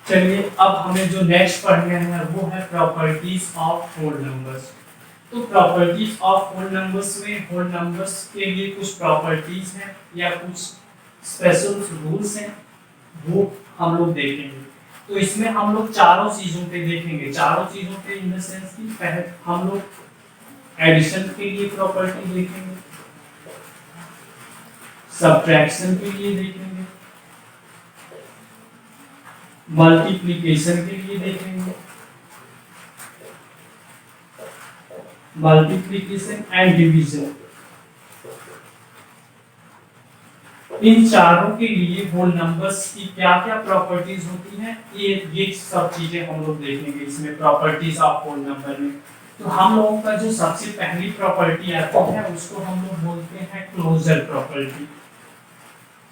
चलिए अब हमें जो नेक्स्ट पढ़ने हैं वो है प्रॉपर्टीज ऑफ होल नंबर्स। तो प्रॉपर्टीज ऑफ होल नंबर्स में होल नंबर्स के लिए कुछ प्रॉपर्टीज हैं या कुछ स्पेशल रूल्स हैं, वो हम लोग देखेंगे। तो इसमें हम लोग चारों चीजों पे देखेंगे, चारों चीजों पे इन द सेंस कि पहले हम लोग एडिशन के लिए प्रॉपर्टी देखेंगे, सब्ट्रैक्शन के लिए देखेंगे, मल्टीप्लिकेशन के लिए देखेंगे, मल्टीप्लिकेशन एंड डिवीजन। इन चारों के लिए होल नंबर्स की क्या क्या प्रॉपर्टीज होती हैं, ये सब चीजें हम लोग देखेंगे इसमें प्रॉपर्टीज ऑफ होल नंबर में। तो हम लोगों का जो सबसे पहली प्रॉपर्टी आती है उसको हम लोग बोलते हैं closure property,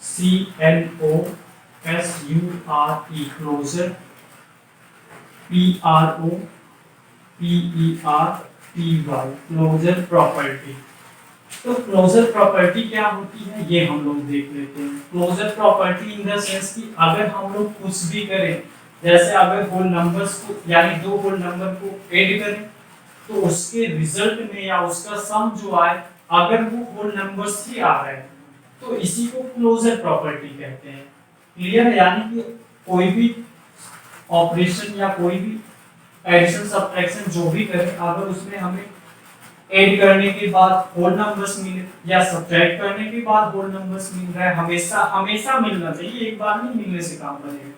CLOSURE, closure, PROPERTY, closure property. तो क्लोजर प्रॉपर्टी क्या होती है ये हम लोग देख लेते हैं। Closure property in the sense कि अगर हम लोग कुछ भी करें, जैसे अगर होल नंबर्स को यानी दो होल नंबर को ऐड करें तो उसके रिजल्ट में या उसका सम जो आए अगर वो होल नंबर्स ही आ रहे हैं तो इसी को क्लोजर प्रॉपर्टी कहते हैं। क्लियर है? यानी कि कोई भी ऑपरेशन या कोई भी एडिशन सब्ट्रैक्शन जो भी करें अगर उसमें हमें ऐड करने के बाद होल नंबर्स मिले या सब्ट्रैक्ट करने के बाद होल नंबर्स मिल रहा है, हमेशा हमेशा मिलना चाहिए, एक बार नहीं मिलने से काम बनेगा।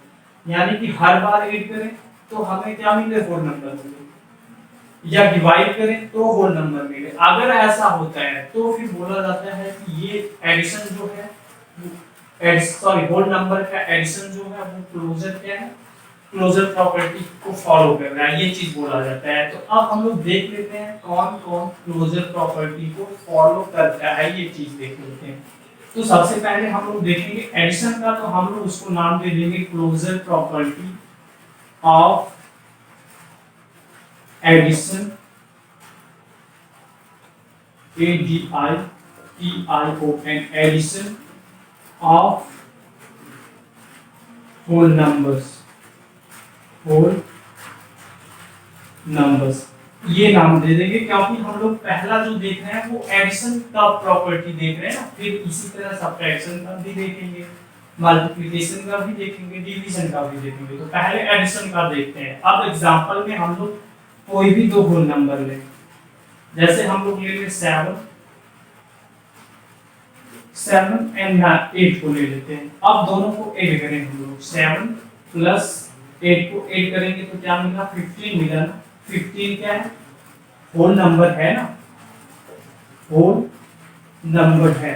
यानी कि हर बार ऐड करें तो हमें क्या मिले, होल नंबर मिले, या डिवाइड करें तो होल नंबर मिले। अगर ऐसा होता है तो फिर बोला जाता है कि ये एडिशन जो है होल नंबर का एडिशन जो है वो क्लोजर क्या है, क्लोजर प्रॉपर्टी को फॉलो कर रहा है, ये चीज बोला जाता है। तो अब हम लोग देख लेते हैं कौन कौन क्लोजर प्रॉपर्टी को फॉलो करता है, ये चीज देख लेते हैं। तो सबसे पहले हम लोग देखेंगे एडिशन का, तो हम लोग उसको नाम दे देंगे closure property of addition, ADITION, addition of whole numbers, whole numbers, ये नाम दे देंगे क्योंकि हम लोग पहला जो देख रहे हैं वो एडिशन का प्रॉपर्टी देख रहे हैं ना, फिर इसी तरह सब्ट्रैक्शन का भी देखेंगे, मल्टीप्लिकेशन का भी देखेंगे, डिवीजन का भी देखेंगे। तो पहले एडिशन का देखते हैं। अब एग्जांपल में हम लोग कोई भी दो होल नंबर लें, जैसे हम लोग ले लें 7 एंड 8 को ले लेते हैं। अब दोनों को ऐड करें हम लोग, 7 प्लस 8 को ऐड करेंगे तो क्या मिला, 15 मिला ना। 15 क्या है, होल नंबर है ना, होल नंबर है।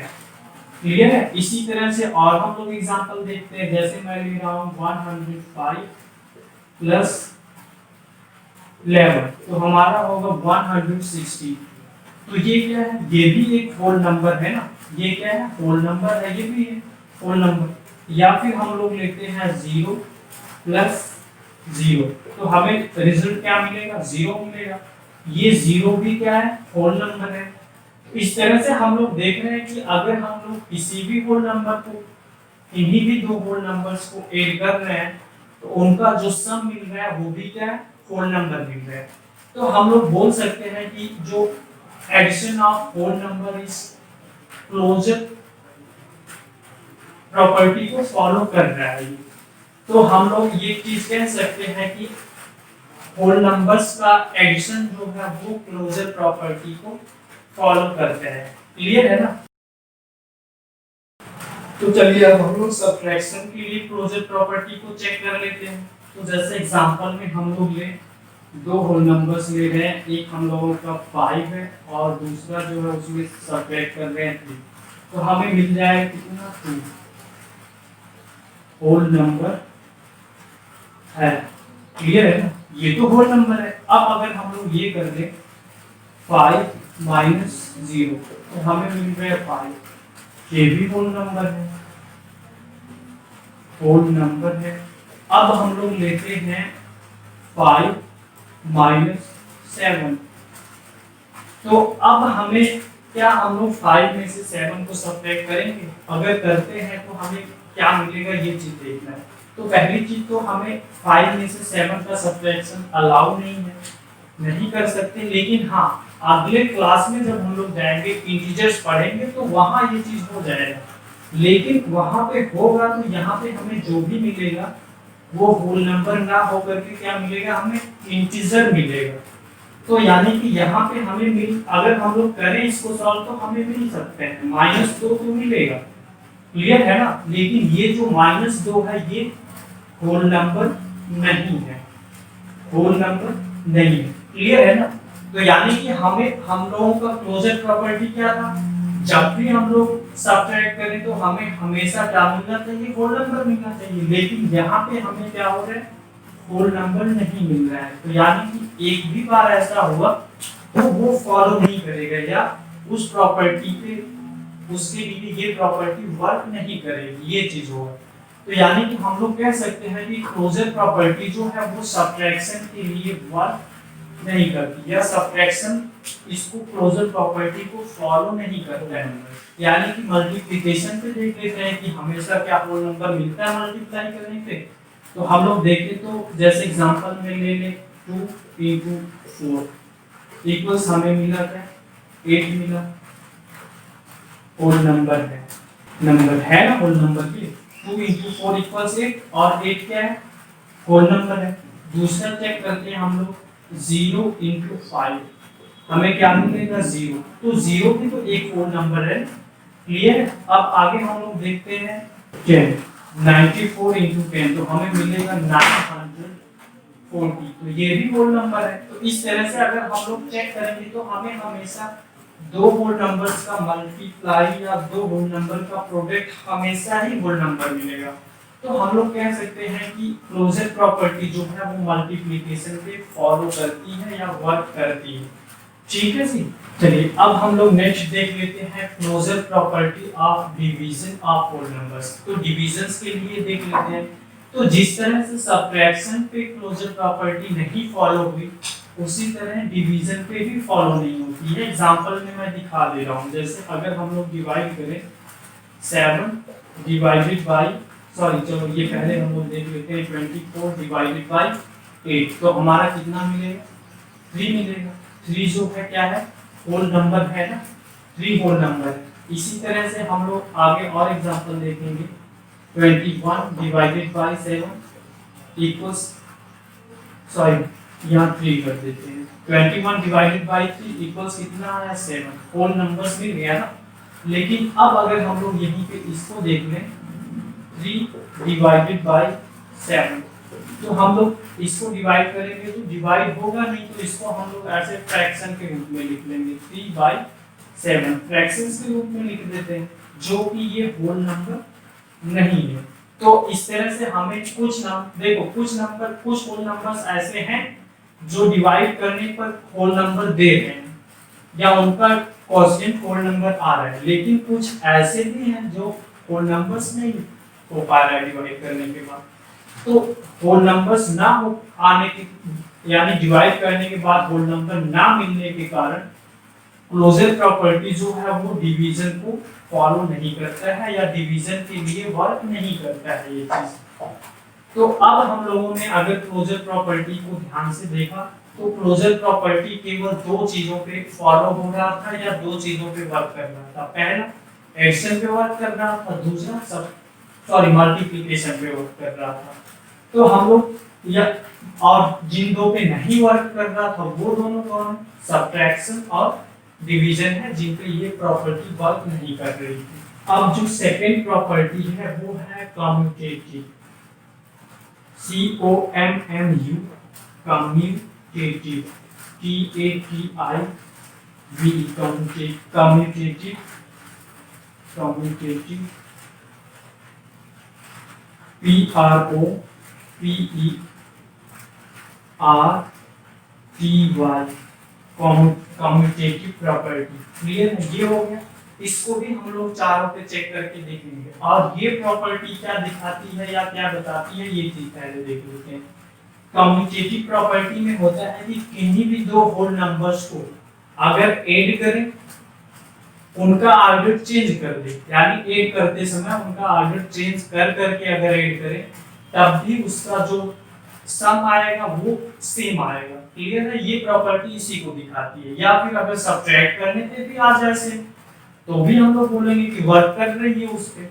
क्लियर है? इसी तरह से और हम लोग एग्जांपल देखते हैं, जैसे मैं ले रहा हूं 105 प्लस 11 तो हमारा होगा 160। तो ये क्या है, ये भी एक होल नंबर है ना, ये क्या है, होल नंबर है, ये भी है होल नंबर। या फिर हम लोग लेते हैं 0 प्लस 0 तो हमें रिजल्ट क्या मिलेगा, 0 मिलेगा। ये 0 भी क्या है, होल नंबर है। इस तरह से हम लोग देख रहे हैं कि अगर हम लोग किसी भी होल नंबर को इन्हीं भी दो होल नंबर्स को ऐड कर रहे हैं तो उनका जो सम मिल रहा है वो भी क्या है, होल नंबर मिल रहा है। तो हम लोग बोल सकते हैं कि जो addition of whole number is closure property को फॉलो कर रहा है। तो हम लोग ये चीज कह सकते हैं कि होल नंबर्स का एडिशन जो है वो क्लोजर प्रॉपर्टी को फॉलो करते हैं। क्लियर है ना? तो चलिए अब हम लोग सब्ट्रैक्शन के लिए क्लोजर प्रॉपर्टी को चेक कर लेते हैं। तो जैसे एग्जांपल में हम लोग ले दो होल नंबर्स ले रहे हैं, एक हम लोगों का 5 है और दूसरा जो है उसमें सब्ट्रैक्ट कर रहे हैं 3, तो हमें मिल जाएगा कितना, 2 होल नंबर है। क्लियर है ना? ये तो होल नंबर है। अब अगर हम लोग ये कर दें 5 माइनस 0 तो हमें मिल रहा है 5, ये भी होल नंबर है, होल नंबर है। अब हम लोग लेते हैं 5 माइनस 7 तो अब हमें क्या, हम लोग 5 में से 7 को सब्ट्रैक्ट करेंगे, अगर करते हैं तो हमें क्या मिलेगा ये चीज देखना है। तो पहली चीज तो हमें 5 में से 7 का सब्ट्रैक्शन अलाउ नहीं है, नहीं कर सकते। लेकिन हाँ, अगले क्लास में जब हम लोग जाएंगे इंटीजर्स पढ़ेंगे तो वहां ये चीज हो जाएगा। लेकिन वहां पे होगा तो यहाँ पे हमें जो भी मिलेगा वो होल नंबर ना होकर के क्या मिलेगा, हमें इंटीजर मिलेगा। तो यानी कि यहाँ पे हमें मिल, अगर हम लोग करें इसको सॉल्व तो हमें मिल सकते हैं -2 तो मिलेगा, क्लियर है ना। लेकिन ये जो -2 है ये होल नंबर नहीं है, होल नंबर नहीं है, क्लियर है ना। तो यानी कि हम लोगों का क्लोजर प्रॉपर्टी क्या था, जब भी हम लोग सब्ट्रैक्ट करें तो हमें हमेशा क्या मिलना चाहिए, होल नंबर मिलना चाहिए। लेकिन यहाँ पे हमें क्या हो रहा है, होल नंबर नहीं मिल रहा है। तो यानी कि एक भी बार ऐसा हुआ तो वो फॉलो नहीं करेगा, या उस प्रॉपर्टी पे उसके लिए ये प्रॉपर्टी वर्क नहीं करेगी, ये चीज होगा। तो यानी कि हम लोग कह सकते हैं कि क्लोजर प्रॉपर्टी जो है वो सब्ट्रैक्शन के लिए वर्क नहीं करती, या सब्ट्रैक्शन इसको क्लोजर प्रॉपर्टी को फॉलो नहीं करता है। यानी कि मल्टीप्लिकेशन पे देख लेते हैं कि हमेशा क्या होल नंबर मिलता है मल्टीप्लाई करने पे। तो हम लोग देखें तो जैसे एग्जांपल में ले ले 2 × 4 इक्वल्स हमें मिला क्या, 8 मिला, होल नंबर है, नंबर है ना होल नंबर की। 2 × 4 इक्वल्स 8 और 8 क्या है, होल नंबर है। दूसरा चेक करते हैं हम लोग 0 × 5 हमें क्या मिलेगा, 0। तो 0 भी तो एक होल नंबर है, क्लियर है। अब आगे हम लोग देखते हैं 10 94 × 10 तो हमें मिलेगा 940, तो ये भी होल नंबर है। तो इस तरह से अगर हम लोग चेक करेंगे तो हमें हमेशा दो होल नंबर्स का मल्टीप्लाई या दो होल नंबर का प्रोडक्ट हमेशा ही होल नंबर मिलेगा। तो हम लोग कह सकते हैं कि क्लोजर प्रॉपर्टी जो है वो मल्टीप्लिकेशन पे फॉलो करती है या वर्क करती है, ठीक है जी। चलिए अब हम लोग नेक्स्ट देख लेते हैं closure property of division of whole numbers. तो डिविजन्स के लिए देख लेते हैं। तो जिस तरह से सब्ट्रैक्शन पे क्लोजर प्रॉपर्टी नहीं फॉलो हुई उसी तरह डिवीजन पे भी फॉलो नहीं होती है। एग्जांपल में मैं दिखा दे रहा हूँ। जैसे अगर हम लोग डिवाइड करें 7 डिवाइडेड बाय, सॉरी चलो ये पहले हम लोग देख लेते हैं 24 डिवाइडेड बाय 8 तो हमारा कितना मिलेगा, 3 मिलेगा। 3 जो है क्या है, होल नंबर है ना, 3 होल नंबर है। इसी तरह से हम लोग आगे और एग्जांपल देखेंगे 21 डिवाइडेड बाय 7 इक्वल्स, सॉरी यहाँ 3 कर देते हैं, 21 डिवाइडेड बाय 3 इक्वल्स कितना आया, 7। होल नंबर्स मिल गया ना। लेकिन अब अगर हम लोग यहीं पे इसको देख लें 3 डिवाइडेड बाय 7 तो हम लोग इसको डिवाइड करेंगे तो डिवाइड होगा नहीं, तो इसको हम लोग ऐसे फ्रैक्शन के रूप में लिख लेंगे 3/7 फ्रैक्शंस के रूप में लिख देते हैं, जो कि ये होल नंबर नहीं है। तो इस तरह से हमें कुछ होल नंबर्स ऐसे हैं जो डिवाइड करने पर होल नंबर दे रहे हैं या उनका क्वोशिएंट होल नंबर आ रहा है, लेकिन कुछ ऐसे भी हैं जो होल नंबर्स नहीं हो पा रहा है डिवाइड करने के बाद। तो होल नंबर्स ना हो आने के, यानी डिवाइड करने के बाद होल नंबर ना मिलने के कारण क्लोजर प्रॉपर्टी जो है वो डिवीजन को फॉलो नहीं करता है या डिवीजन के लिए वर्क नहीं करता है ये चीज। तो अब हम लोगों ने अगर क्लोजर प्रॉपर्टी को ध्यान से देखा तो क्लोजर प्रॉपर्टी केवल दो चीजों पे फॉलो हो रहा था या दो चीजों पे वर्क कर रहा था। पहला एडिशन पे वर्क कर रहा था, दूसरा मल्टीप्लिकेशन पे वर्क कर रहा था। तो हम लोग या और जिन दो पे नहीं वर्क कर रहा था वो दोनों कौन, सब्ट्रैक्शन और डिवीजन है, जिन पे ये प्रॉपर्टी वर्क नहीं कर रही थी। अब जो सेकंड प्रॉपर्टी है वो है commutative, COMMU commutative, TATIV commutative, PROPERTY commutative property. Clear है, ये हो गया। इसको भी हम लोग चारों पे चेक करके देखेंगे और ये प्रॉपर्टी क्या दिखाती है या क्या बताती है ये चीज पहले देख लेते हैं। कम्यूटेटिव प्रॉपर्टी में होता है कि किन्हीं भी दो होल नंबर्स को अगर ऐड करें उनका ऑर्डर चेंज कर दे, यानी ऐड करते समय उनका ऑर्डर चेंज कर करके अगर ऐड करें तब भी उसका जो सम आएगा वो सेम आएगा। क्लियर है? ये प्रॉपर्टी इसी को दिखाती है। या फिर अगर सब्ट्रैक्ट करने पे भी आ जाए सेम, तो भी हम लोग बोलेंगे कि वर्क कर रही है उस पे।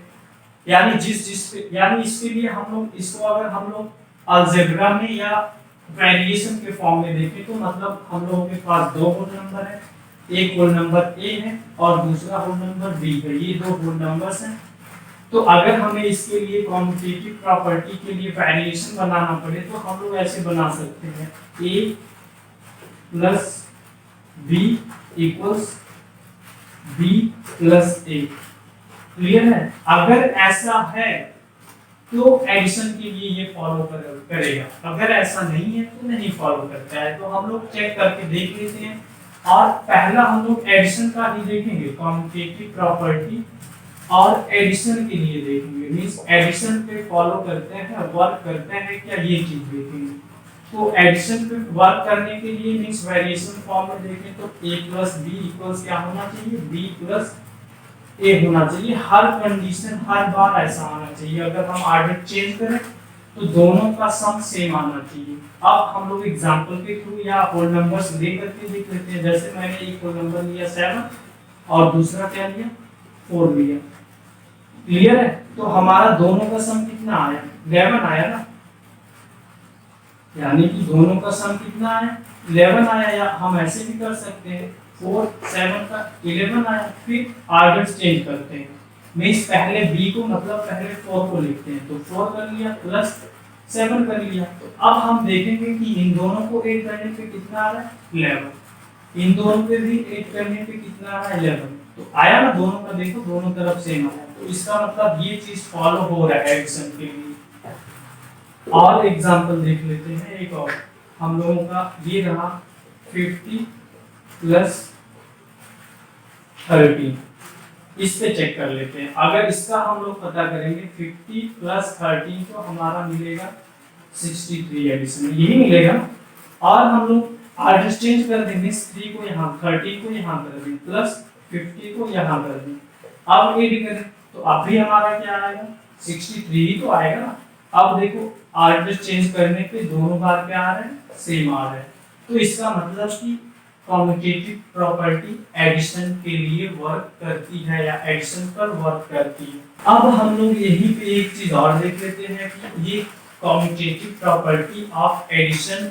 यानी जिस पे, यानी इसके लिए हम लोग इसको अगर हम लोग अलजेब्रा में या वेरिएशन के फॉर्म में देखें तो मतलब हम लोगों के पास दो होल नंबर है, एक होल नंबर ए है और दूसरा होल नंबर बी है। ये दो होल नंबर्स हैं। तो अगर हमें इसके लिए कॉम्पिटिटिव प्रॉपर्टी के लिए वेरिएशन बनाना पड़े तो हम लोग ऐसे बना सकते हैं, A plus B equals B plus A. Clear है? अगर ऐसा है तो एडिशन के लिए ये फॉलो करेगा, अगर ऐसा नहीं है तो नहीं फॉलो करता है। तो हम लोग चेक करके देख लेते हैं। और पहला हम लोग एडिशन का ही देखेंगे, कॉम्पिटिटिव प्रॉपर्टी और एडिशन के लिए देखेंगे। मींस एडिशन पे फॉलो करते हैं, वर्क करते हैं क्या, ये चीज देखेंगे। तो एडिशन पे वर्क करने के लिए मींस वेरिएशन फॉर्म में देखें तो a प्लस बी इक्वल्स क्या होना चाहिए, b प्लस ए होना चाहिए। हर कंडीशन हर बार ऐसा आना चाहिए। अगर हम ऑर्डर चेंज करें तो दोनों का सम सेम आना चाहिए। अब हम लोग एग्जांपल के थ्रू या होल नंबर्स ले करके देख लेते हैं। जैसे मैंने एक होल नंबर लिया 7 और दूसरा क्या लिया 4 लिया। क्लियर है? तो हमारा दोनों का सम कितना आया, 11 आया ना। यानी कि दोनों का सम कितना आया, 11 आया। या हम ऐसे भी कर सकते हैं 4 7 का 11 आया। फिर ऑर्डर चेंज करते हैं। मींस पहले b को मतलब पहले 4 को लिखते हैं, तो 4 कर लिया प्लस 7 कर लिया। तो अब हम देखेंगे कि इन दोनों को ऐड करने पे कितना आ रहा है 11, इन दोनों पे भी ऐड करने पे कितना आ रहा है 11। तो आया ना दोनों का, देखो दोनों तरफ सेम आया। तो इसका मतलब ये चीज फॉलो हो रहा है एडिशन के लिए। और एग्जांपल देख लेते हैं एक और। हम लोगों का ये रहा 50 प्लस 13। इस पे चेक कर लेते हैं। अगर इसका हम लोग पता करेंगे 50 प्लस 13 तो हमारा मिलेगा 63 एडिशन, यही मिलेगा। और हम लोग ऑर्डर चेंज कर देंगे, 3 को यहाँ 13 को यहाँ कर दें प्लस 50 को यहाँ कर दें। अब ऐड करें तो अब भी हमारा क्या आएगा 63 ही तो आएगा ना। अब देखो ऑर्डर चेंज करने पे दोनों बार क्या आ रहा है, सेम आ रहा है। तो इसका मतलब कि कॉम्पिटिटिव प्रॉपर्टी एडिशन के लिए वर्क करती है या एडिशन पर वर्क करती है। अब हम लोग यहीं पे एक चीज और देख लेते हैं कि ये कॉम्पिटिटिव प्रॉपर्टी ऑफ एडिशन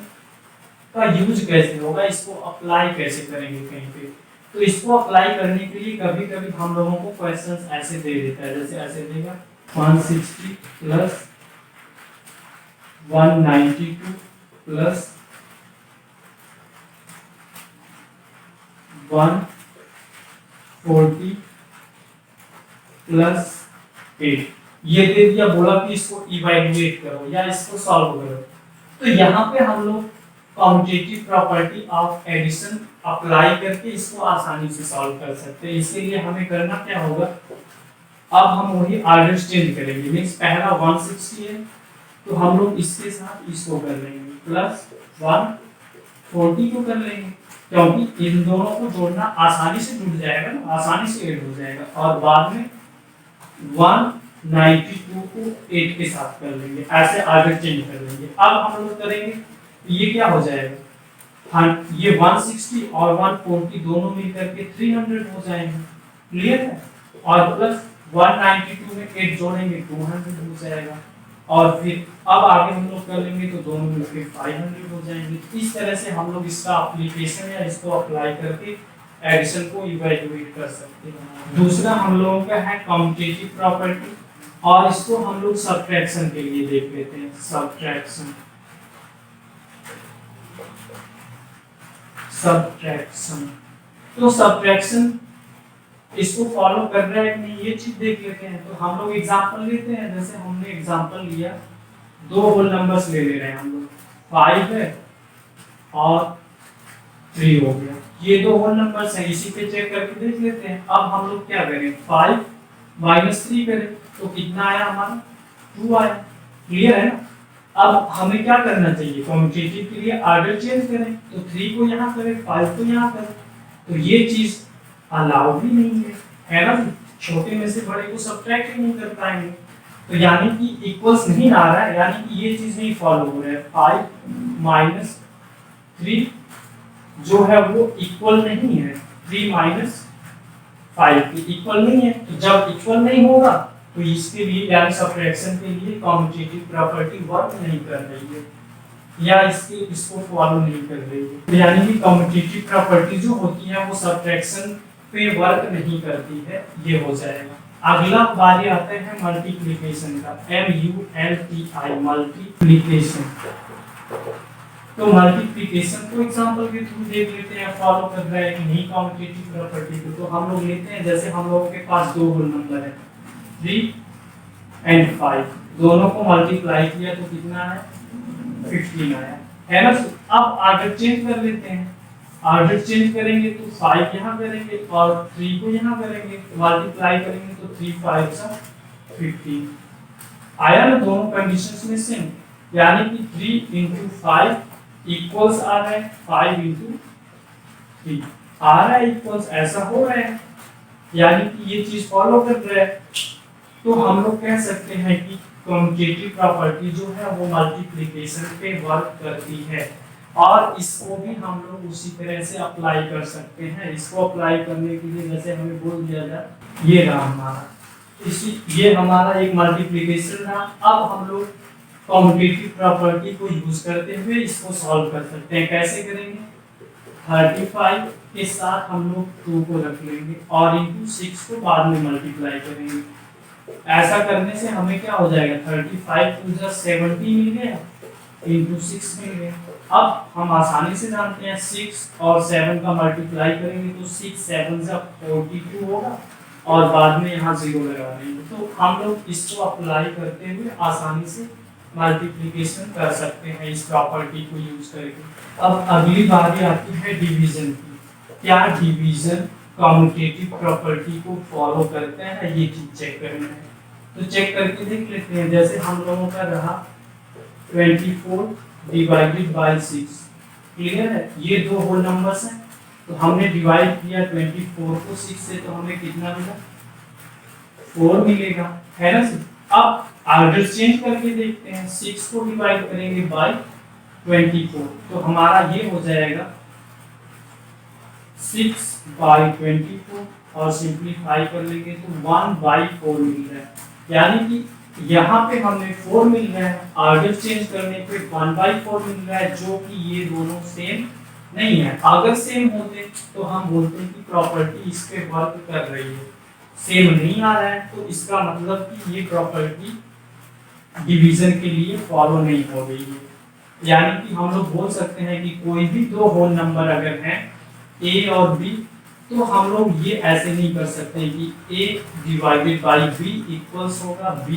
का यूज कैसे होगा, इसको अप्लाई कैसे करेंगे कहीं पे। तो इसको अप्लाई करने के लिए कभी कभी हम लोगों को क्वेश्चंस ऐसे दे देता है, जैसे ऐसे देगा 160 प्लस 192 प्लस 140 प्लस 8। ये दे दिया, बोला कि इसको इवैल्यूएट करो या इसको सॉल्व करो। तो यहाँ पे हम लोग competitive property of addition apply करके इसको आसानी से सॉल्व कर सकते हैं। इसके लिए हमें करना क्या होगा, अब हम वही ऑर्डर चेंज करेंगे। मींस पहला 160 है तो हम लोग इसके साथ इसको कर लेंगे प्लस 140 को कर लेंगे, क्योंकि इन दोनों को जोड़ना आसानी से जुड़ जाएगा ना, आसानी से ऐड हो जाएगा। और बाद में 192 को 8 के साथ कर लेंगे, ऐसे ऑर्डर चेंज कर लेंगे। अब हम लोग करेंगे ये क्या हो जाएगा, हाँ ये 160 और 140 दोनों मिलकर के 300 हो जाएंगे। क्लियर है? और प्लस 192 में 8 जोड़ेंगे 200 हो जाएगा। और फिर अब आगे हम लोग कर लेंगे तो दोनों मिलकर 500 हो जाएंगे। इस तरह से हम लोग इसका एप्लीकेशन या इसको अप्लाई करके एडिशन को इवैल्यूएट कर सकते हैं। दूसरा हम लोगों का है कॉम्पिटिटिव प्रॉपर्टी, और इसको हम लोग सब्ट्रैक्शन के लिए देख लेते हैं। सब्ट्रैक्शन तो सब्ट्रैक्शन इसको फॉलो कर रहा है कि नहीं ये चीज देख लेते हैं। तो हम लोग एग्जांपल लेते हैं। जैसे हमने एग्जांपल लिया, दो होल नंबर्स ले रहे हैं हम लोग, 5 है और 3 हो गया। ये दो होल नंबर्स हैं, इसी पे चेक करके देख लेते हैं। अब हम लोग क्या करें, 5 माइनस 3 करें तो कितना आया हमारा 2 आया। क्लियर है ना? अब हमें क्या करना चाहिए, कॉम्पिटिटिव के लिए ऑर्डर चेंज करें तो 3 को यहाँ करें 5 को यहाँ करें। तो ये चीज अलाउ भी नहीं है ना, छोटे में से बड़े को सब्ट्रैक्ट नहीं कर पाएंगे। तो यानी कि इक्वल्स नहीं आ रहा है, यानी कि ये चीज नहीं फॉलो हो रहा है। 5 माइनस 3 जो है वो इक्वल नहीं है 3 माइनस 5 के इक्वल नहीं है। तो जब इक्वल नहीं होगा तो इसके लिए यानी सब्ट्रैक्शन के लिए कम्यूटेटिव प्रॉपर्टी वर्क नहीं कर रही है या इसको फॉलो नहीं कर रही है। तो यानी कि कम्यूटेटिव प्रॉपर्टी जो होती है वो सब्ट्रैक्शन पे वर्क नहीं करती है, ये हो जाएगा। अगला बारी आते हैं मल्टीप्लिकेशन का, MULTI मल्टीप्लिकेशन। तो मल्टीप्लिकेशन को एग्जांपल के थ्रू देख लेते हैं, फॉलो कर रहा है कि नहीं कम्यूटेटिव प्रॉपर्टी को। तो हम लोग लेते हैं, जैसे हम लोगों के पास दो होल नंबर है 3 एंड 5, दोनों को मल्टीप्लाई किया तो कितना है 15 आया, है ना। अब ऑर्डर चेंज कर लेते हैं, ऑर्डर चेंज करेंगे तो 5 यहाँ करेंगे और 3 को यहाँ करेंगे, मल्टीप्लाई करेंगे तो 3 5 सा 15 आया ना। दोनों कंडीशंस में सेम, यानी कि 3 into 5 इक्वल्स आ रहा है 5 into 3 आ रहा है इक्वल्स, ऐसा हो रहा है, यानी कि ये चीज फॉलो कर रहा है। तो हम लोग कह सकते हैं कि कम्यूटेटिव प्रॉपर्टी जो है वो मल्टीप्लिकेशन पे वर्क करती है। और इसको भी हम लोग उसी तरह से अप्लाई कर सकते हैं। इसको अप्लाई करने के लिए जैसे हमें बोल दिया जाए, ये रहा हमारा, ये हमारा एक मल्टीप्लिकेशन रहा। अब हम लोग कम्यूटेटिव प्रॉपर्टी को यूज करते हुए इसको सॉल्व कर सकते हैं। कैसे करेंगे, 35 के साथ हम लोग 2 को रख लेंगे और इंटू 6 को बाद में मल्टीप्लाई करेंगे। ऐसा करने से हमें क्या हो जाएगा, 35 to 70 मिल गया इंटू 6 मिल गया। अब हम आसानी से जानते हैं 6 और 7 का मल्टीप्लाई करेंगे तो 6 7 से 42 होगा और बाद में यहाँ 0 लगा देंगे। तो हम लोग इसको अप्लाई करते हुए आसानी से मल्टीप्लिकेशन कर सकते हैं इस प्रॉपर्टी को यूज करके। अब अगली बारी आती है डिवीजन की। क्या डिवीजन कम्यूटेटिव प्रॉपर्टी को फॉलो करते हैं, ये चीज चेक करना है। तो चेक करके देख लेते हैं, जैसे हम लोगों का रहा 24 डिवाइडेड बाय 6, क्लियर है। ये दो होल नंबर्स हैं, तो हमने डिवाइड किया 24 को 6 से, तो हमें कितना मिला 4 मिलेगा, है ना। अब ऑर्डर चेंज करके देखते हैं, 6 को डिवाइड करेंगे बाय 24 तो हमारा ये हो जाएगा 6 बाय 24 और सिंप्लीफाई कर लेंगे तो 1/4 मिल रहा है। यानी कि यहाँ पे हमें 4 मिल रहा है, ऑर्डर चेंज करने पे 1/4 मिल रहा है, जो कि ये दोनों सेम नहीं है। अगर सेम होते तो हम बोलते हैं कि प्रॉपर्टी इस पे वर्क कर रही है। सेम नहीं आ रहा है तो इसका मतलब कि ये प्रॉपर्टी डिवीजन के लिए फॉलो नहीं हो रही है। यानी कि हम लोग बोल सकते हैं कि कोई भी दो होल नंबर अगर हैं ए और बी, तो हम लोग ये ऐसे नहीं कर सकते कि a divided by b equals होगा b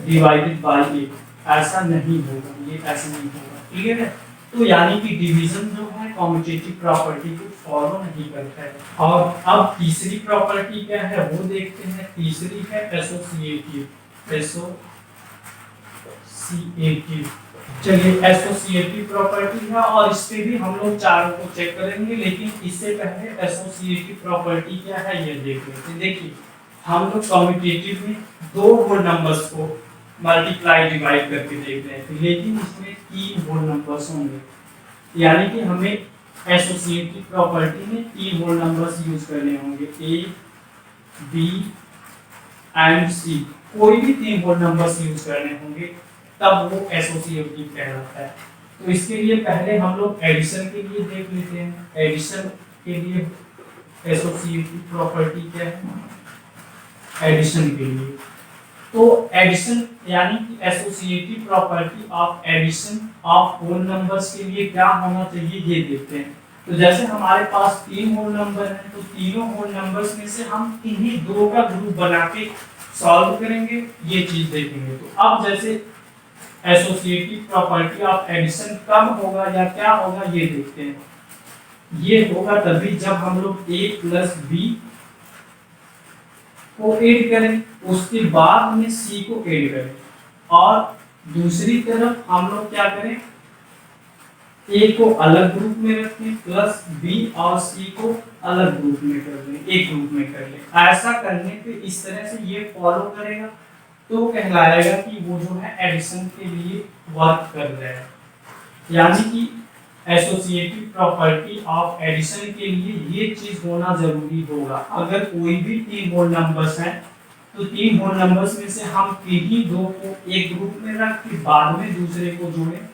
डिवाइडेड बाई a, ऐसा नहीं होगा, ये ऐसे नहीं होगा, क्लियर है। तो यानी कि डिवीजन जो है कम्यूटेटिव प्रॉपर्टी को फॉलो नहीं करता है। और अब तीसरी प्रॉपर्टी क्या है वो देखते हैं। तीसरी है एसोसिएटिव। चलिए एसोसिएटिव प्रॉपर्टी है और इस पे भी हम लोग चारों को चेक करेंगे, लेकिन इससे पहले एसोसिएटिव प्रॉपर्टी क्या है ये देख लेते हैं। देखिए हम लोग कम्यूटेटिव में दो होल नंबर्स को मल्टीप्लाई डिवाइड करके देख रहे थे, लेकिन इसमें 3 होल नंबर्स होंगे, यानी कि हमें एसोसिएटिव प्रॉपर्टी में 3 होल नंबर्स यूज करने होंगे, ए बी एंड सी। कोई भी 3 होल नंबर्स यूज करने होंगे तब वो एसोसिएटिव कहलाता है। तो इसके लिए पहले हम लोग एडिशन के लिए देख लेते हैं। एडिशन के लिए एसोसिएटिव प्रॉपर्टी क्या है, एडिशन के लिए तो एडिशन यानी कि associative property of addition of whole numbers के लिए क्या होना चाहिए ये देखते हैं। तो जैसे हमारे पास 3 होल नंबर हैं, तो तीनों होल नंबर्स में से हम इन्हीं दो का ग्रुप बना के सॉल्व करेंगे, ये चीज देखेंगे। तो अब जैसे एसोसिएटिव प्रॉपर्टी ऑफ एडिशन कब होगा या क्या होगा ये देखते हैं। ये होगा तभी जब हम लोग a प्लस बी को ऐड करें, उसके बाद में c को ऐड करें, और दूसरी तरफ हम लोग क्या करें, a को अलग ग्रुप में रखें प्लस b और c को अलग ग्रुप में कर लें, एक ग्रुप में कर लें। ऐसा करने पे इस तरह से ये फॉलो करेगा तो वो कहलाएगा कि वो जो है एडिशन के लिए वर्क कर रहा है। यानी कि एसोसिएटिव प्रॉपर्टी ऑफ एडिशन के लिए ये चीज होना जरूरी होगा। अगर कोई भी तीन होल नंबर्स हैं तो तीन होल नंबर्स में से हम किन्हीं दो को एक ग्रुप में रख के बाद में दूसरे को जोड़ें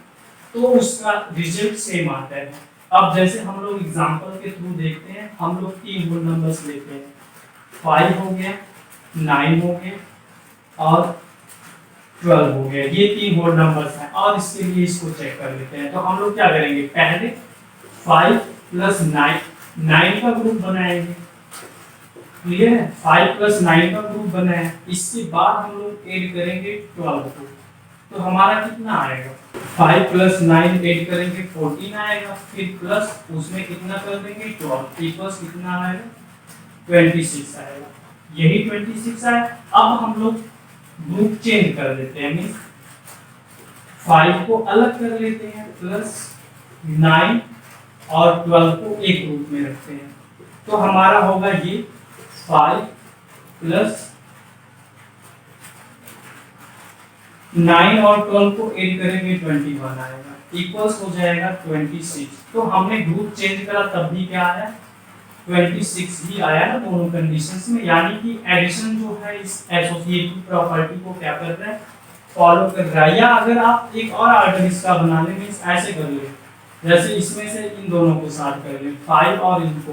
तो उसका रिजल्ट सेम आता है। अब जैसे हम लोग एग्जांपल के थ्रू देखते हैं, हम लोग तीन होल नंबर्स लेते हैं, 5 हो गया, 9 हो गया और 12 हो गया। ये तीन होल नंबर्स हैं और इसके लिए इसको चेक कर लेते हैं। तो हम लोग क्या करेंगे, पहले 5 प्लस 9 का ग्रुप बनाएंगे। क्लियर है, 5 प्लस 9 का ग्रुप बनाया। इसके बाद हम लोग ऐड करेंगे 12 को, तो हमारा कितना आएगा, 5 प्लस 9 ऐड करेंगे 14 आएगा, फिर प्लस उसमें कितना कर देंगे 12 इक्वल्स कितना आएगा 26 आएगा। यही 26 आया। अब हम लोग ग्रुप चेंज कर देते हैं, मींस 5 को अलग कर लेते हैं प्लस 9 और 12 को एक ग्रुप में रखते हैं। तो हमारा होगा ये 5 प्लस 9 और 12 को ऐड करेंगे 21 आएगा, इक्वल्स हो जाएगा 26। तो हमने ग्रुप चेंज करा तब भी क्या आया 26 ही आया ना दोनों कंडीशंस में। यानी कि एडिशन जो है इस एसोसिएटिव प्रॉपर्टी को क्या कर रहा है, फॉलो कर रहा है। या अगर आप एक और आर्डर इसका बना लें, मींस ऐसे कर ले, जैसे इसमें से इन दोनों को साथ कर ले 5 और इनको,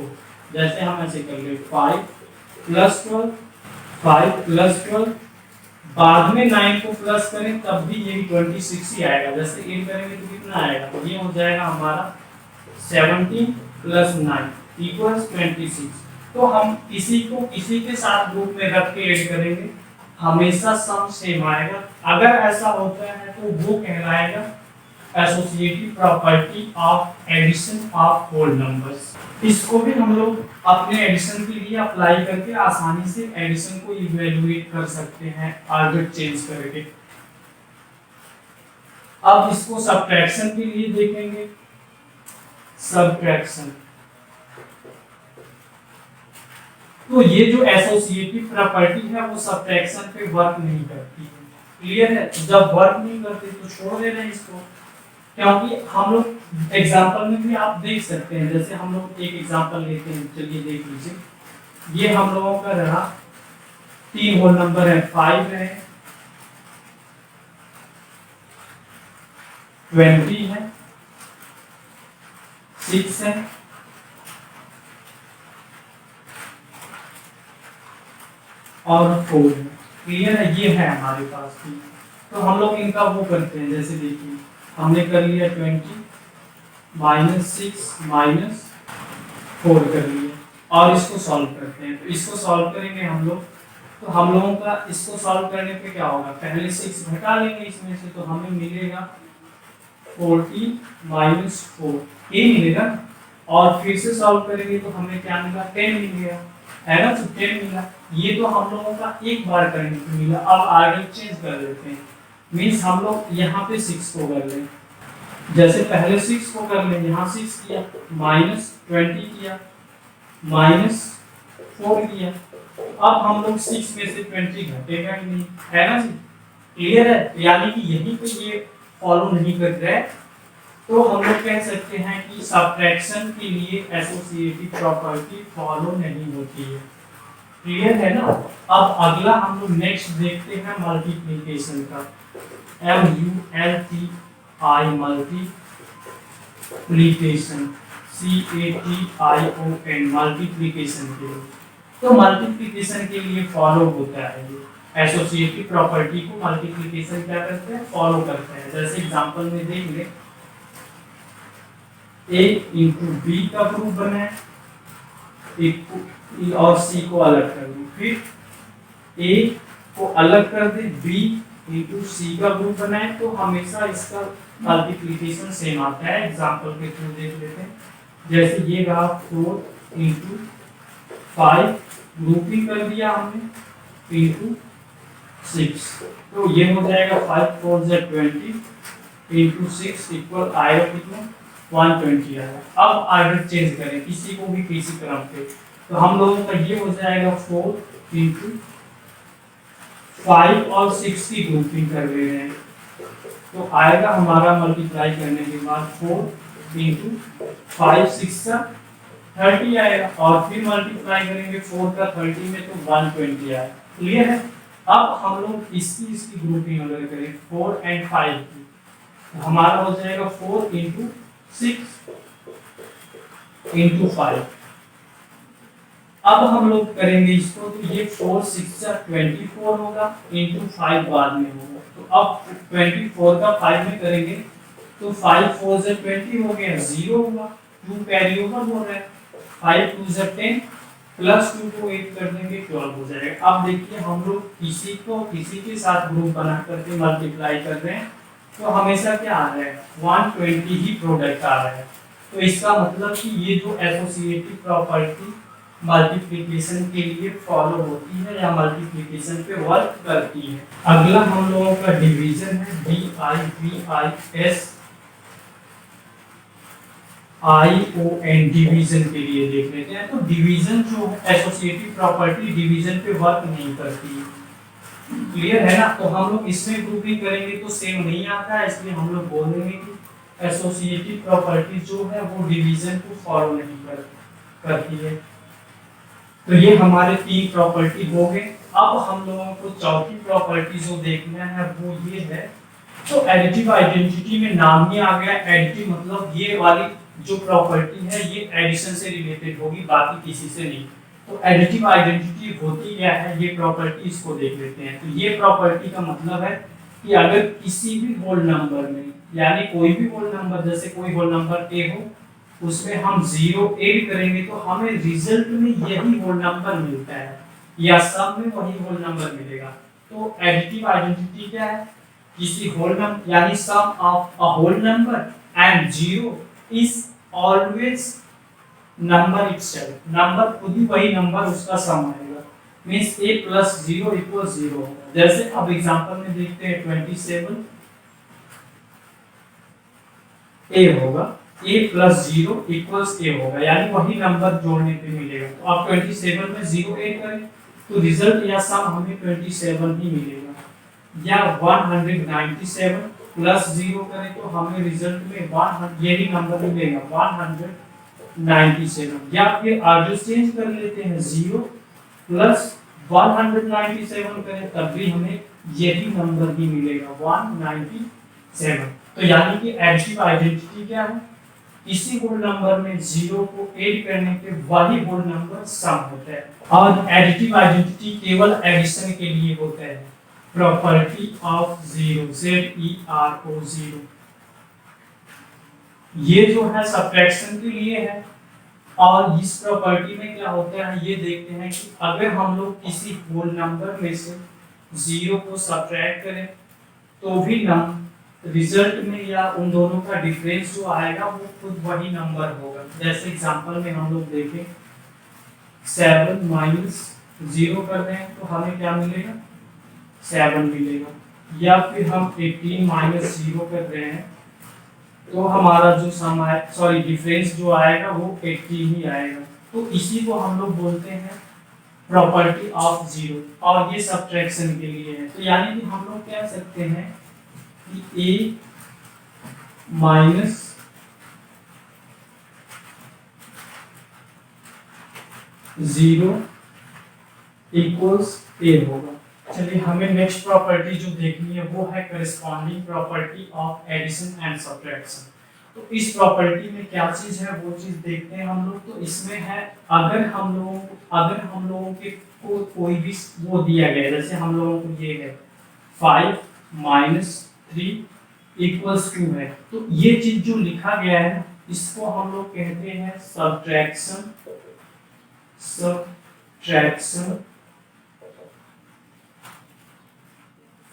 जैसे हम ऐसे कर ले 5 प्लस 12, 5 प्लस 12, बाद में 9 को प्लस करें तब भी यही 26 ही आएगा। जैसे ऐड करेंगे तो कितना आएगा, तो ये हो जाएगा हमारा 17 प्लस 9 इक्वल्स 26। तो हम इसी को इसी के साथ ग्रुप में रख के ऐड करेंगे, हमेशा सम सेम आएगा। अगर ऐसा होता है तो वो कहलाएगा associative property of addition of whole numbers. इसको भी हम लोग अपने एडिशन के लिए अप्लाई करके आसानी से एडिशन को इवैल्यूएट कर सकते हैं आर्डर चेंज करके। अब इसको सब्ट्रैक्शन के लिए देखेंगे। सब्ट्रैक्शन, तो ये जो एसोसिएटिव प्रॉपर्टी है वो सब्ट्रैक्शन पे वर्क नहीं करती है। क्लियर है, जब वर्क नहीं करती तो छोड़ दे रहे हैं इसको, क्योंकि हम लोग एग्जांपल में भी आप देख सकते हैं। जैसे हम लोग एक एग्जांपल लेते हैं, चलिए देख लीजिए। ये हम लोगों का रहा तीन होल नंबर है, 5 है, 20 है, 6 है और 4 है। क्लियर है, ये है हमारे पास भी। तो हम लोग इनका वो करते हैं, जैसे देखिए हमने कर लिया 20 माइनस 6 माइनस 4 कर लिया और इसको सॉल्व करते हैं। तो इसको सॉल्व करेंगे हम लोग, तो हम लोगों का इसको सॉल्व करने पे क्या होगा, पहले 6 घटा लेंगे इसमें से, तो हमें मिलेगा 40 माइनस 4 ये मिलेगा। और फिर से सॉल्व करेंगे तो हमें क्या मिला 10 मिल गया, है ना, तो 10 मिला। ये तो हम लोगों का एक बार करने पे मिला। अब आगे चेंज कर लेते हैं, मींस हम लोग यहाँ पे 6 को कर लें, जैसे पहले 6 को कर लें, यहाँ 6 किया माइनस 20 किया माइनस 4 किया। अब हम लोग 6 में से 20 घटेगा ही नहीं, है ना जी। क्लियर है, यानी कि यहीं पे ये फॉलो नहीं कर रहा है। तो हम लोग कह सकते हैं कि सब्ट्रैक्शन के लिए एसोसिएटिव प्रॉपर्टी फॉलो नहीं होती है। क्लियर है ना। अब अगला हम लोग नेक्स्ट देखते हैं मल्टीप्लिकेशन का, MULTI मल्टीप्लिकेशन, CATION मल्टीप्लिकेशन के लिए। तो मल्टीप्लिकेशन के लिए फॉलो होता है ये एसोसिएटिव प्रॉपर्टी को मल्टीप्लिकेशन क्या करते हैं, फॉलो करते हैं। जैसे एग्जांपल में देख ले, A इंटू बी का ग्रुप बनाए, एक और सी को अलग कर दे, फिर ए को अलग कर दे, बी इंटू सी का ग्रुप बनाए, तो हमेशा इसका मल्टीप्लिकेशन सेम आता है। एग्जांपल के थ्रू देख लेते हैं, जैसे ये रहा 4 इंटू 5 ग्रुपिंग कर दिया हमने इंटू 6, तो ये हो जाएगा 5 4 20 इंटू 6 इक्वल आएगा कितना 120 आएगा। अब आर्डर चेंज करें किसी को भी किसी क्रम पे, तो हम लोगों का ये हो जाएगा 4 इंटू 5 और 6 की ग्रुपिंग कर ले रहे हैं, तो आएगा हमारा मल्टीप्लाई करने के बाद 4 इंटू 5 6 का 30 आएगा, और फिर मल्टीप्लाई करेंगे 4 का 30 में तो 120 आएगा। क्लियर है। अब हम लोग इसकी ग्रुपिंग अगर करें 4 एंड 5 की, तो हमारा हो जाएगा 4 इंटू 6 इंटू 5। अब हम लोग करेंगे इसको, तो ये 4 6 24 होगा इंटू 5 बाद में होगा, तो अब 24 का 5 में करेंगे तो 5 4 से 20 हो गया, 0 हुआ, 2 कैरी ओवर हो रहा है, 5 2 से 10 प्लस 2 को 8 कर देंगे 12 हो जाएगा। अब देखिए हम लोग किसी को किसी के साथ ग्रुप बना करके मल्टीप्लाई कर रहे हैं, तो हमेशा क्या आ रहा है 120 ही प्रोडक्ट आ रहा है, तो इसका मतलब कि ये जो एसोसिएटिव प्रॉपर्टी मल्टीप्लिकेशन के लिए फॉलो होती है या मल्टीप्लिकेशन पे वर्क करती है। अगला हम लोगों का डिवीजन है DIVIS ION, डिवीजन के लिए देख लेते हैं। तो डिवीजन जो है एसोसिएटिव प्रॉपर्टी डिवीजन पे वर्क नहीं करती है, क्लियर है ना। तो हम लोग इसमें ग्रुपिंग करेंगे तो सेम नहीं आता है, इसलिए हम लोग बोल देंगे कि एसोसिएटिव प्रॉपर्टी जो है वो डिवीजन को फॉलो नहीं करती है। तो ये हमारे 3 प्रॉपर्टी हो गए। अब हम लोगों को चौथी प्रॉपर्टी जो देखना है वो ये है, तो एडिटिव आइडेंटिटी में नाम ही आ गया एडिटिव, मतलब ये वाली जो प्रॉपर्टी है ये एडिशन से रिलेटेड होगी, बाकी किसी से नहीं। तो एडिटिव आइडेंटिटी होती क्या है, ये प्रॉपर्टी इसको देख लेते हैं। तो ये प्रॉपर्टी का मतलब है कि अगर किसी भी होल नंबर में, यानी कोई भी होल नंबर, जैसे कोई होल नंबर ए हो, उसमें हम 0 ऐड करेंगे तो हमें रिजल्ट में यही होल नंबर मिलता है, या सम में वही होल नंबर मिलेगा। तो एडिटिव आइडेंटिटी क्या है, किसी होल नंबर यानी sum of a whole number and 0 is always number itself, number खुद ही वही नंबर उसका सम आएगा, मींस a + 0 = 0 होगा। जैसे अब एग्जांपल में देखते हैं 27 a होगा, a + 0 = a होगा, यानी वही नंबर जोड़ने पे मिलेगा। तो अब 27 में 0 ऐड करें तो रिजल्ट या सम हमें 27 ही मिलेगा, या 197 + 0 करें तो हमें रिजल्ट में 100 यही नंबर मिलेगा 197, या फिर आगे चेंज कर लेते हैं 0 + 197 करें तब भी हमें यही नंबर ही मिलेगा 197। तो यानी कि एडिटिव आइडेंटिटी क्या है, किसी होल नंबर में 0 को ऐड करने पे वही होल नंबर सम होता है। और एडिटिव आइडेंटिटी केवल एडिशन के लिए होता है। प्रॉपर्टी ऑफ जीरो, ZERO, ये जो है सब्ट्रैक्शन के लिए है। और इस प्रॉपर्टी में क्या होता है ये देखते हैं कि अगर हम लोग किसी होल नंबर में से 0 को सब्ट्रैक्ट करें तो भी रिजल्ट में या उन दोनों का डिफरेंस जो आएगा वो खुद वही नंबर होगा। जैसे एग्जांपल में हम लोग देखें 7 - 0 कर रहे हैं तो हमें क्या मिलेगा 7 मिलेगा, या फिर हम 18 - 0 कर रहे हैं तो हमारा जो सम है सॉरी डिफरेंस जो आएगा वो 80 ही आएगा। तो इसी को हम लोग बोलते हैं प्रॉपर्टी ऑफ जीरो, और ये सब्ट्रैक्शन के लिए है। तो यानी कि हम लोग कह सकते हैं कि a - 0 = a होगा। चलिए हमें नेक्स्ट प्रॉपर्टी जो देखनी है वो है corresponding property of addition and subtraction. तो इस प्रॉपर्टी में क्या चीज है वो चीज देखते हैं हम लोग। तो इसमें है अगर हम लोगों के को कोई भी वो दिया गया है, जैसे हम लोगों को ये है 5 - 3 = 2 है, तो ये चीज जो लिखा गया है इसको हम लोग कहते हैं सब्ट्रैक्शन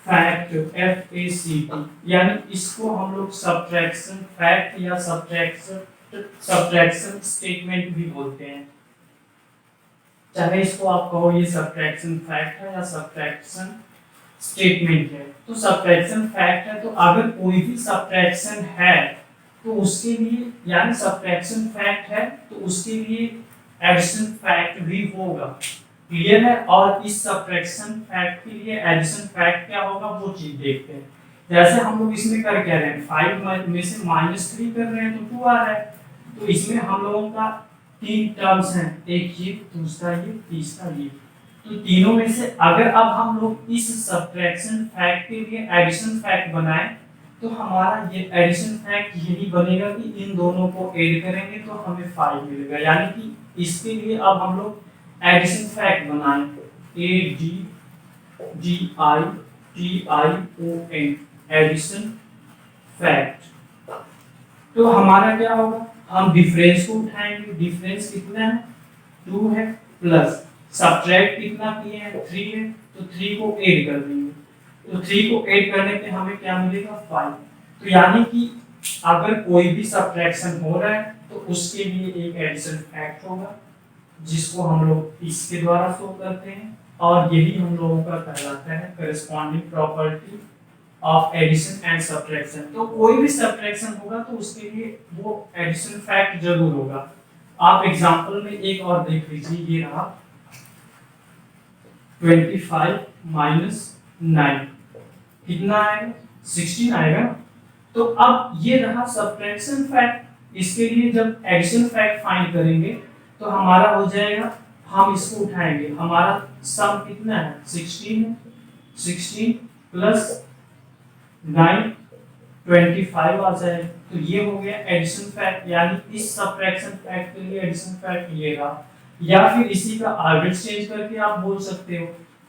फैक्ट, FACT, यानी इसको हम लोग सब्ट्रैक्शन फैक्ट या सब्ट्रैक्शन स्टेटमेंट भी बोलते हैं। चाहे इसको आप कहो ये सब्ट्रैक्शन फैक्ट है या सब्ट्रैक्शन स्टेटमेंट है। तो सब्ट्रैक्शन फैक्ट है तो अगर कोई भी सब्ट्रैक्शन है तो उसके लिए, यानी सब्ट्रैक्शन फैक्ट है तो उसके लिए एडिशन फैक्ट भी होगा। क्लियर है। और इस सब्ट्रैक्शन फैक्ट के लिए एडिशन फैक्ट क्या होगा वो चीज देखते हैं। जैसे हम लोग इसमें कर क्या रहे हैं, 5 में से -3 कर रहे हैं तो 2 आ रहा है। तो इसमें हम लोगों का 3 टर्म्स हैं, एक ये, दूसरा ये, तीसरा ये। तो तीनों में से अगर अब हम लोग इस सब्ट्रैक्शन फैक्ट के लिए एडिशन फैक्ट बनाएं तो हमारा ये एडिशन फैक्ट यही बनेगा कि इन दोनों को ऐड करेंगे तो हमें 5 मिलेगा। यानी कि इसके लिए अब हम लोग एडिशन फैक्ट बनाएं, ADDITION एडिशन फैक्ट। तो हमारा क्या होगा, हम डिफरेंस को उठाएंगे, डिफरेंस कितना है 2 है, प्लस सब्ट्रैक्ट कितना किए हैं 3 है, तो 3 को ऐड कर देंगे। तो 3 को ऐड करने पे हमें क्या मिलेगा 5। तो यानी कि अगर कोई भी सब्ट्रैक्शन हो रहा है तो उसके लिए एक एडिशन फैक्ट होगा जिसको हम लोग इसके द्वारा शो करते हैं, और यही हम लोगों का कहलाता है corresponding property of addition and subtraction. तो कोई भी सब्ट्रैक्शन होगा तो उसके लिए वो एडिशन फैक्ट जरूर होगा। आप एग्जांपल में एक और देख लीजिए, ये रहा 25 माइनस 9 कितना आएगा 16 आएगा। तो अब ये रहा सब्ट्रैक्शन फैक्ट, इसके लिए जब एडिशन फैक्ट फाइंड करेंगे तो हमारा हो जाएगा, हम इसको उठाएंगे, हमारा सम कितना है 16 है, 16 प्लस 9 25 आ जाए। तो ये हो गया एडिशन फैक्ट, यानी इस सब्ट्रैक्शन फैक्ट के लिए एडिशन फैक्ट ये रहा। या फिर इसी का आर्डर चेंज करके आप बोल सकते हो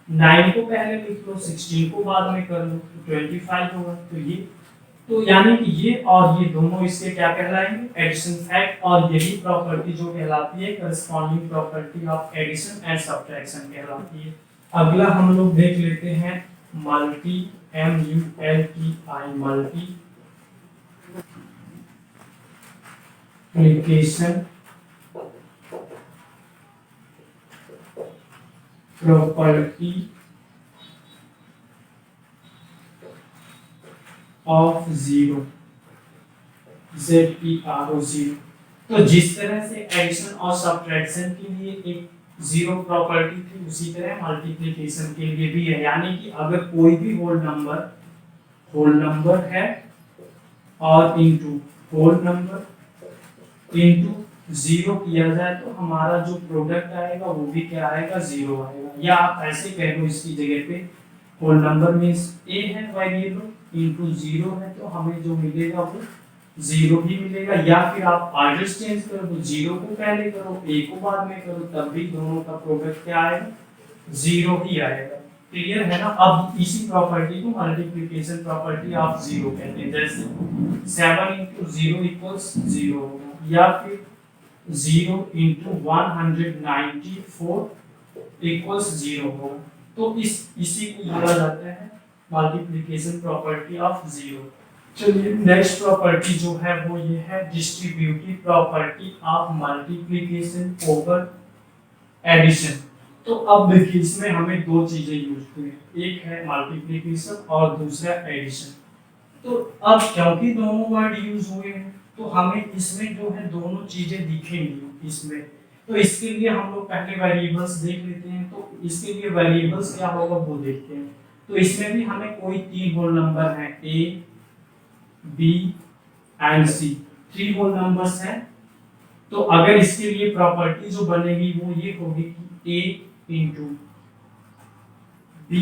9 को पहले लिख लो, 16 को बाद में कर लो, तो 25 होगा। तो ये, तो यानी कि ये और ये दोनों इसके क्या कहलाएंगे एडिशन फैक्ट, और यही प्रॉपर्टी जो कहलाती है corresponding property of addition and subtraction कहलाती है। अगला हम लोग देख लेते हैं multi, MULTI multiplication property of zero, ZERO0। तो जिस तरह से एडिशन और सब्ट्रैक्शन के लिए एक जीरो प्रॉपर्टी थी उसी तरह मल्टीप्लिकेशन के लिए भी है। यानी कि अगर कोई भी होल नंबर है और into whole number into zero किया जाए तो हमारा जो प्रोडक्ट आएगा वो भी क्या आएगा जीरो आएगा। या आप ऐसे कह लो इसकी जगह पे होल नंबर मींस a है वेरिएबल इनटू जीरो है तो हमें जो मिलेगा वो जीरो ही मिलेगा। या फिर आप आर्डर चेंज करो तो जीरो को पहले करो a को बाद में करो, तब भी दोनों का प्रोडक्ट क्या आएगा जीरो ही आएगा। क्लियर है ना। अब इसी प्रॉपर्टी को मल्टीप्लिकेशन प्रॉपर्टी ऑफ जीरो कहते हैं। जैसे 7 इंटू जीरो इक्वल्स जीरो होगा, या फिर 0 इंटू 194 इक्वल्स जीरो होगा। तो इसी को बोला जाता है मल्टीप्लिकेशन प्रॉपर्टी ऑफ जीरो। चलिए नेक्स्ट प्रॉपर्टी जो है वो ये है distributive property of multiplication over addition. तो अब देखिए इसमें हमें दो चीजें यूज हुई, एक है मल्टीप्लिकेशन और दूसरा एडिशन। तो अब क्योंकि दोनों वर्ड यूज हुए हैं तो हमें इसमें जो है दोनों चीजें दिखेंगी इसमें। तो इसके लिए हम लोग पहले वेरिएबल्स देख लेते हैं। तो इसके लिए वेरिएबल्स क्या होगा वो देखते हैं। तो इसमें भी हमें कोई 3 होल नंबर हैं A, B and C, 3 whole numbers हैं। तो अगर इसके लिए प्रॉपर्टी जो बनेगी वो ये होगी कि A into B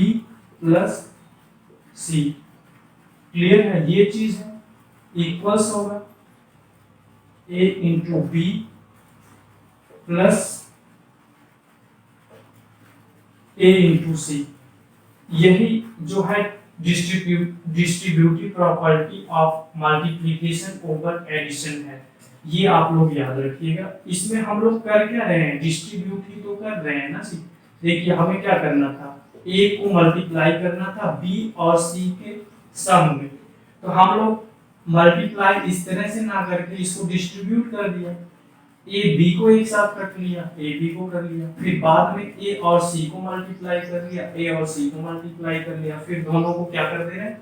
plus C, clear है ये चीज है, इक्वल्स होगा A into B plus A into C। यही जो है distributive property of multiplication over addition है। ये आप लोग याद रखिएगा। इसमें हम लोग कर क्या रहे हैं, डिस्ट्रीब्यूट ही तो कर रहे हैं ना। देखिए हमें क्या करना था, A को मल्टीप्लाई करना था B और C के सम में। तो हम लोग मल्टीप्लाई इस तरह से ना करके इसको डिस्ट्रीब्यूट कर दिया, A B को एक साथ रख लिया, A B को कर लिया, फिर बाद में A और C को मल्टीप्लाई कर लिया, A और C को मल्टीप्लाई कर लिया, फिर दोनों को क्या कर दे रहे हैं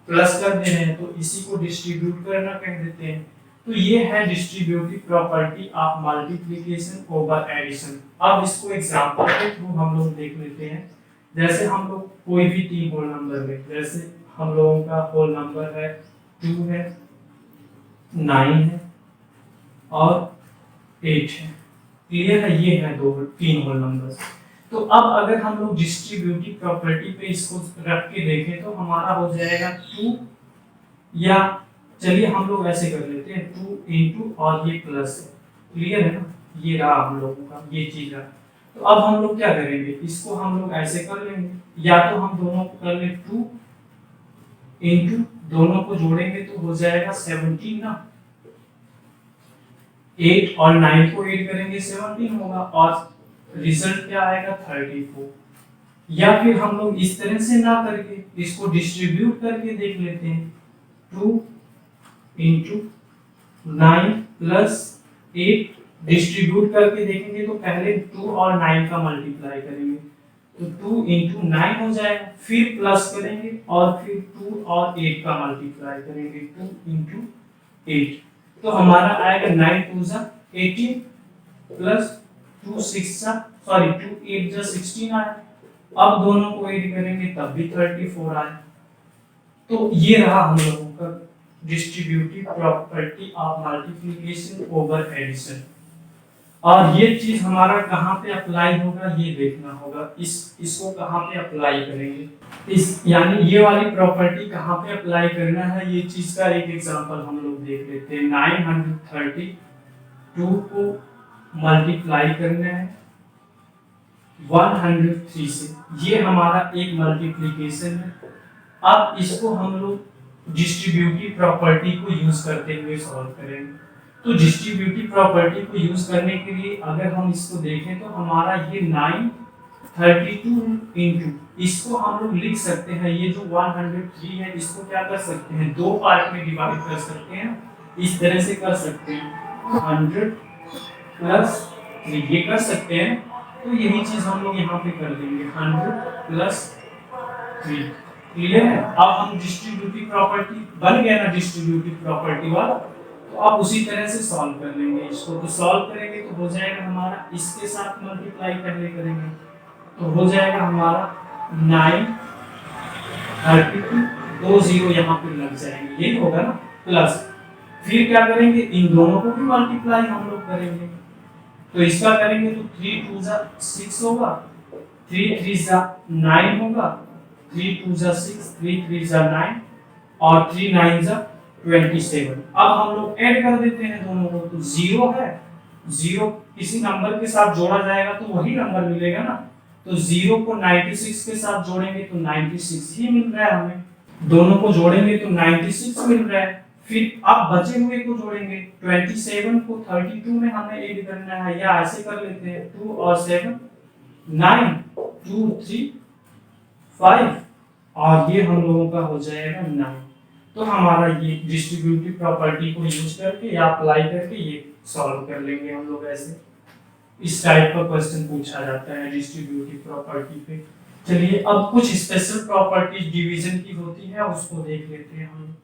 प्लस कर दे रहे हैं। तो इसी को डिस्ट्रीब्यूट करना कह देते हैं। तो ये है distributive property of multiplication over addition. अब इसको एग्जांपल के थ्रू हम लोग देख लेते हैं। जैसे हम लोग कोई भी तीन होल नंबर में, जैसे हम लोगों का होल नंबर है 2 है, 9 है और 8 है। क्लियर है? ये है तीन होल नंबर्स। तो अब अगर हम लोग डिस्ट्रीब्यूटिव प्रॉपर्टी पे इसको रख के देखें तो हमारा हो जाएगा 2, या चलिए हम लोग ऐसे कर लेते हैं 2 इंटू और ये प्लस है। क्लियर है ना? ये रहा हम लोगों का ये चीज है। तो अब हम लोग क्या करेंगे, इसको हम लोग ऐसे कर लेंगे, या तो हम दोनों को कर ले 2 इंटू, दोनों को जोड़ेंगे तो हो जाएगा 17 ना, 8 और 9 को ऐड करेंगे 17 होगा, और रिजल्ट क्या आएगा 34। या फिर हम लोग इस तरह से ना करके इसको डिस्ट्रीब्यूट करके देख लेते हैं, 2 इंटू 9 प्लस 8 डिस्ट्रीब्यूट करके देखेंगे तो पहले 2 और 9 का मल्टीप्लाई करेंगे तो 2 इंटू 9 हो जाएगा, फिर प्लस करेंगे और फिर 2 और 8 का मल्टीप्लाई करेंगे 2 इंटू 8, तो हमारा आएगा 9 2 जा 18 प्लस 2 6 जा 2 8 जा 16 आया। अब दोनों को ऐड करेंगे तब भी 34 आया। तो ये रहा हम लोगों का distributive property of multiplication over addition. और ये चीज हमारा कहाँ पे अप्लाई होगा ये देखना होगा, इसको कहाँ पे अप्लाई करेंगे, इस यानी ये वाली प्रॉपर्टी कहाँ पे अप्लाई करना है, ये चीज का एक एग्जांपल हम लोग देख लेते हैं। 932 को मल्टीप्लाई करना है 103 से, ये हमारा एक मल्टीप्लिकेशन है। अब इसको हम लोग डिस्ट्रीब्यूटिव प्रॉपर्टी को यूज करते हुए सॉल्व करेंगे। तो डिस्ट्रीब्यूटिव प्रॉपर्टी को यूज करने के लिए अगर हम इसको देखें तो हमारा ये 932 इंटू, इसको हम लोग लिख सकते हैं, ये जो 103 है इसको क्या कर सकते हैं, दो पार्ट में डिवाइड कर सकते हैं, इस तरह से कर सकते हैं 100 प्लस 3 ये कर सकते हैं। तो यही चीज हम लोग यहाँ पे कर देंगे 100 प्लस 3। क्लियर है? अब हम डिस्ट्रीब्यूटिव प्रॉपर्टी बन गया ना डिस्ट्रीब्यूटिव प्रॉपर्टी वाला, तो अब उसी तरह से सॉल्व कर लेंगे इसको। तो सॉल्व करेंगे तो हो जाएगा हमारा, इसके साथ मल्टीप्लाई पहले करेंगे तो हो जाएगा हमारा 932 दो जीरो यहाँ पे लग जाएंगे, यही होगा ना, प्लस फिर क्या करेंगे, इन दोनों को भी मल्टीप्लाई हम लोग करेंगे। तो इसका करेंगे तो 3 2 जा 6 होगा, 3 3 जा 9 होगा, 3 2 जा 6, 3 3 जा 9 और 3 9 जा 27। अब हम लोग ऐड कर देते हैं दोनों को, तो 0 है, 0 किसी नंबर के साथ जोड़ा जाएगा तो वही नंबर मिलेगा ना, तो 0 को 96 के साथ जोड़ेंगे तो 96 ही मिल रहा है हमें, दोनों को जोड़ेंगे तो 96 मिल रहा है। फिर अब बचे हुए को जोड़ेंगे, 27 को 32 में हमें ऐड करना है, या ऐसे कर लेते हैं 2 और 7 9 2 3 5 और ये हम लोगों का हो जाएगा 9। तो हमारा ये डिस्ट्रीब्यूटिव प्रॉपर्टी को यूज करके या अप्लाई करके ये सॉल्व कर लेंगे हम लोग। ऐसे इस टाइप का क्वेश्चन पूछा जाता है डिस्ट्रीब्यूटिव प्रॉपर्टी पे। चलिए अब कुछ स्पेशल प्रॉपर्टीज डिवीजन की होती है उसको देख लेते हैं हम।